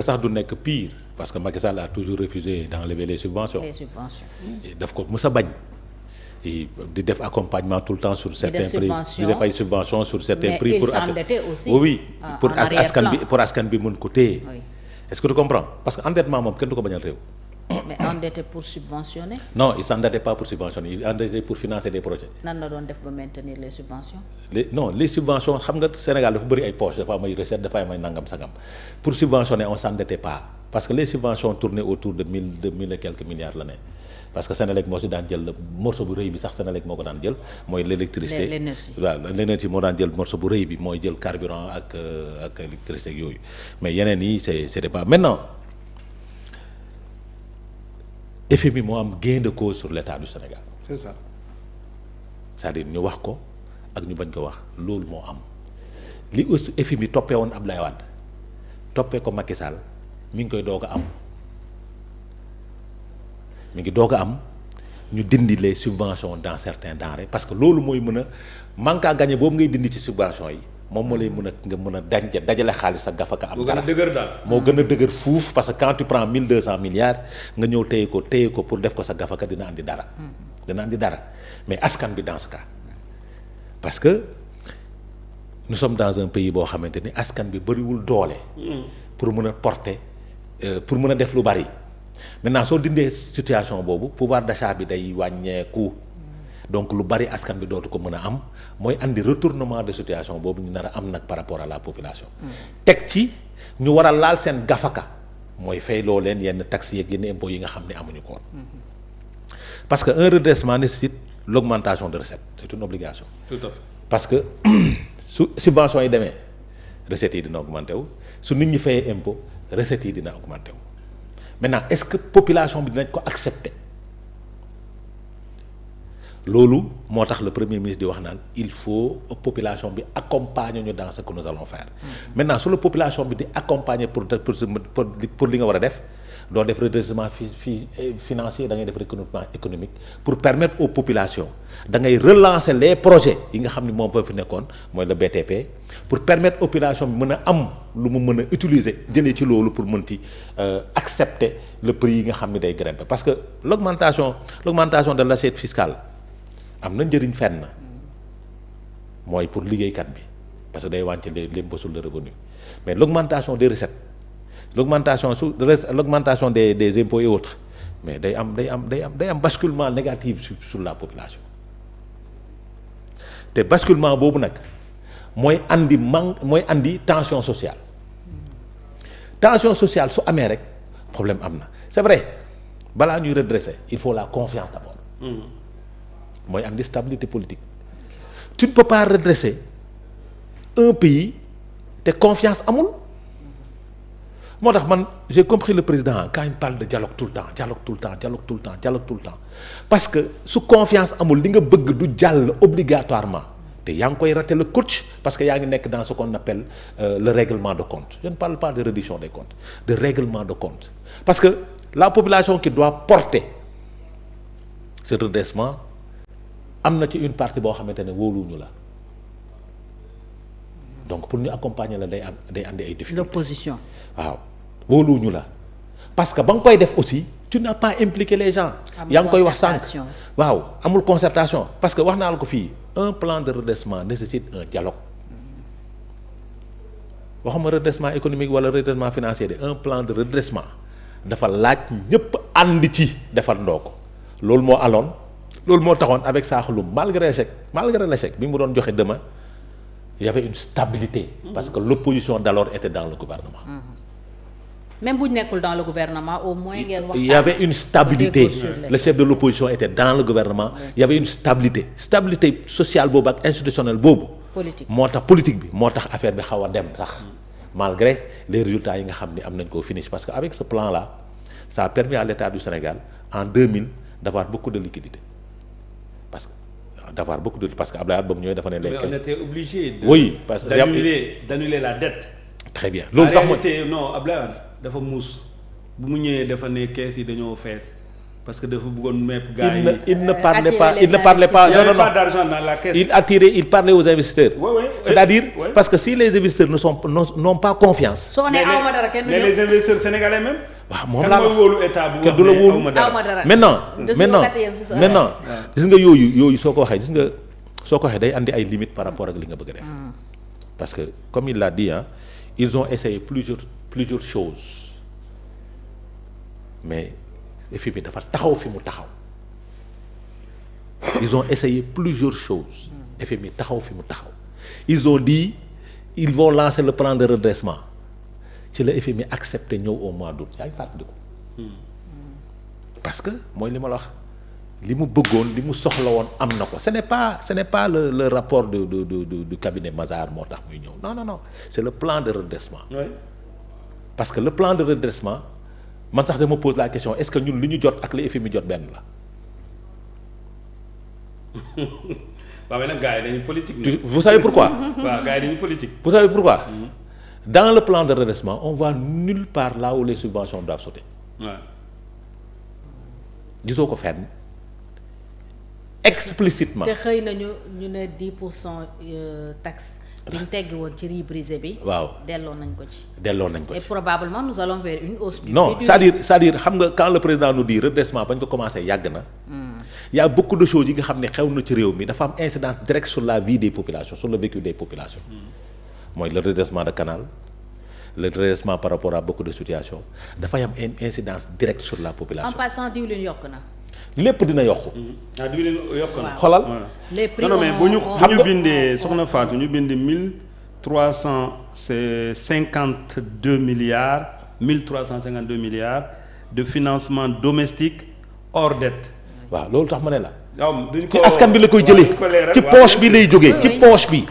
sax du nekk pire parce que Macky Sall a toujours refusé d'enlever les subventions. daf ko mës a bañ. di def accompagnement tout le temps sur certains prix di def ay subventions sur certains prix pour oui pour askan bi mën ko téye. Est-ce que tu comprends parce que endettement moom kenn du ko bañal réew. mais endetté pour subventionner. non il s'endettait pas pour subventionner il endettait pour financer des projets. nan la doon def ba maintenir les subventions. les subventions xam nga Sénégal dafa bëri ay poches dafa am ay recettes dafa am ay nangam sangam pour subventionner on s'endettait pas parce que les subventions tournaient autour de mille et quelques milliards l'année parce que Sénélec moo si daan jël morceau bu rëy bi sax Sénélec moo ko daan jël mooy l'électricité l'énergie moo daan jël morceau bu rëy bi mooy jël carburant ak électricité ak yooyu mais yeneen yi c'était pas maintenant FMI moo am gain de cause sur l'état du Sénégal. c'est ça. c'est-à-dire ñu wax ko ak ñu bañ ko wax loolu moo am li aussi FMI toppee woon Abdoulaye Wade toppee ko Macky Sall mi ngi koy doog a am ñu dindi les subventions dans certains denrées parce que loolu mooy mën a manque à gagner boobu ngay dindi ci subventions yi moom moo lay mën a nga mën a dajale xaalis sa gafaka am dara moo gën a dëgër fuuf parce que quand tu prends 1200 milliards nga ñëw téye ko pour def ko sa gafaka dina andi dara mais askan bi dans ce cas parce que nous sommes dans un pays boo xamante ni askan bi bëriwul doole pour mën a porter pour mën a def lu bari maintenant soo dindee situation boobu pouvoir d'achat bi day wàññeeku donc lu bari askan bi dootu ko mën a am mooy andi retournement de situation boobu ñu nar a am nag par rapport à la population. teg ci ñu war a laal seen gafaka mooy fayloo leen yenn taxes yeeg yenn impôts yi nga xam ne amuñu ko woon parce que un redressement nécessite l'augmentation de recettes c'est une obligation. Tout à fait. parce que su subventions yi demee recettes yi dina augmenté wu su nit ñi fayee impôt recettes yi dina augmenté wu maintenant est-ce que population bi dinañ ko accepter. loolu moo tax le premier ministre di wax naan il faut population bi accompagner ñu dans ce que nous allons faire maintenant su la population bi di accompagner pour li nga war a def doo def redressement financier da ngay def recrutement économique pour permettre aux populations da ngay relancer les projets yi nga xam ne moom fa fi nekkoon mooy le BTP pour permettre population bi mën a am lu mu mën a utiliser jëlee ci loolu pour mën ci accepter le prix yi nga xam ne day grimper parce que l'augmentation de l'assiette fiscale am na njëriñ fenn mooy pour liggéeykat bi parce que day wànc l'impôt sur le revenu mais l'augmentation des recettes l'augmentation des impôts et autres mais day am basculement négatif sur la population te basculement boobu nag mooy andi tension sociale su amee rek problème am na c'est vrai balaa ñuy redresser il faut la confiance d'abord. mooy andi stabilité politique tu ne peux pas redresser un pays te confiance amul moo tax man j'ai compris le président quand il parle de dialogue tout le temps parce que su confiance amul li nga bëgg du jàll obligatoirement te yaa ngi koy rater le coach parce que yaa ngi nekk dans ce qu'on appelle le règlement de compte je ne parle pas de reddition des comptes de règlement de compte parce que la population qui doit porter ce redressement am na ci une partie boo xamante ne wóoluwuñu la donc pour ñu accompagner la day andi ay difficultés. L'opposition. waaw wóoluwuñu la parce que ba nga koy def aussi tu n'as pas impliqué les gens. yaa ngi koy wax sànq waaw amul concertation parce que wax naa la ko fii un plan de redressement nécessite un dialogue waxuma redressement économique wala redressement financier de un plan de redressement dafa laaj ñëpp ànd ci defar ndoo ko loolu moo taxoon avec Sakho Loum malgré l'échec bi mu doon joxe demain il y avait une stabilité parce que l'opposition d'alors était dans le gouvernement. même bu ñu nekkul dans le gouvernement au moins ngeen waxtaan. il y avait une stabilité le chef de l'opposition était dans le gouvernement. il y avait une stabilité sociale boobu ak institutionnelle boobu. politique bi moo tax affaire bi xaw a dem sax malgré les résultats yi nga xam ni am nañ koo finish parce que avec ce plan là ça a permis à l'État du Sénégal en 2000 d'avoir beaucoup de liquidités. parce que Abdoulaye Wade ba mu ñëwee dafa ne. mais on était obligé d'annuler la dette. très bien loolu sax mooy non Abdoulaye Wade dafa muus bu mu ñëwee dafa ne kees yi dañoo fees parce que dafa bëggoon mepp gars yi. il ne parlait pas il y avait pas d'argent dans la caisse. il parlait aux investisseurs. C'est-à-dire parce que si les investisseurs n'ont pas confiance. soo nee aw ma dara kenn du ñëw mais les investisseurs sénégalais même. waaw moom laa wax wóolu état bu kenn du la wóolu aw ma dara. maintenant gis nga yooyu soo ko waxee day andi ay limites par rapport ak li nga bëgg a def. parce que comme il l'a dit ils ont essayé plusieurs choses mais FMI dafa taxaw fi mu taxaw. ils ont essayé plusieurs choses. FMI taxaw fi mu taxaw. ils ont dit ils vont lancer le plan de redressement ci la FMI accepté ñëw au mois d'août yaa ngi fàttaliku. parce que mooy li ma la wax li mu bëggoon li mu soxla woon am na ko ce n'est pas le rapport du cabinet Mazars moo tax muy ñëw non c'est le plan de redressement. Oui. parce que le plan de redressement man sax dama pose la question est-ce que ñun li ñu jot ak li FMI jot benn la. waaw mais nag gars yi dañuy politique. vous savez pourquoi. waaw gars yi dañuy politique. vous savez pourquoi. dans le plan de redressement on voit nulle part là où les subventions doivent sauter. waaw. gisoo ko fenn explicitement. te xëy na ñu ne 10% taxe bi ñu teggi woon ci riz brisé bi. waaw delloo nañ ko ci. et probablement nous allons vers une hausse. non c'est-à-dire xam nga quand le président nous dit redressement bañ ko commencé yàgg na. y a beaucoup de choses yi nga xam ne xew na ci réew mi dafa am incidence directe sur la vie des populations sur le vécu des populations. mooy le redressement de canal le redressement par rapport à beaucoup de situations dafay am incidence directe sur la population. en passant diwlin yokk na. lépp dina yokku. diwlin yokk na. xoolal les prix non mais bu ñu bindee soxna Fatou ñu bind 1352 milliards 1352 milliards de financement domestique hors dette. waaw loolu tax ma ne la. ci askan bi la koy jëlee ci poche bi lay jógee ci poche bi.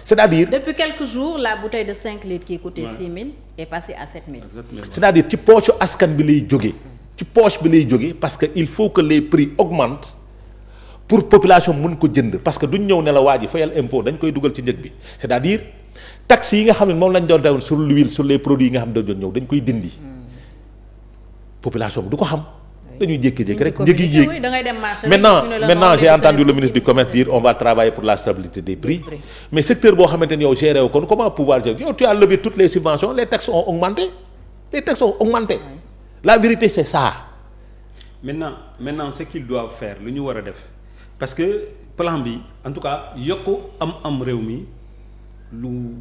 c'est-à-dire depuis quelques jours la bouteille de 5 litres qui coûtait 6 000 est passée à 7 000. c'est-à-dire ci poche askan bi lay jógee ci poche bi lay jógee parce que il faut que les prix augmentent pour population mën ko jënd parce que duñ ñëw ne la waa ji fayal impôt dañ koy dugal ci njëg bi c'est-à-dire taxes yi nga xam ne moom lañ doon dawoon sur l'huile sur les produits yi nga xam ne dañ doon ñëw dañ koy dindi population bi du ko xam. dañuy jékki-jékki rek njëg yi yéeg maintenant j'ai entendu le ministre du commerce dire on va travailler pour la stabilité des prix mais secteur boo xamante ni yow géré wu kon comment pouvoir gérer yow tu as levé toutes les subventions les taxes ont augmenté la vérité c'est ça. maintenant ce qu'ils doivent faire lu ñu war a def parce que plan bi en tout cas yokku am réew mi lu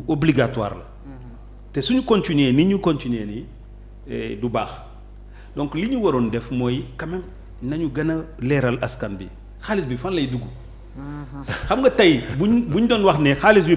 obligatoire la te suñu continuer ni ñu continuer nii du baax. donc li ñu waroon def mooy quand même nañu gën a leeral askan bi xaalis bi fan lay dugg. xam nga tey buñ doon wax ne xaalis bi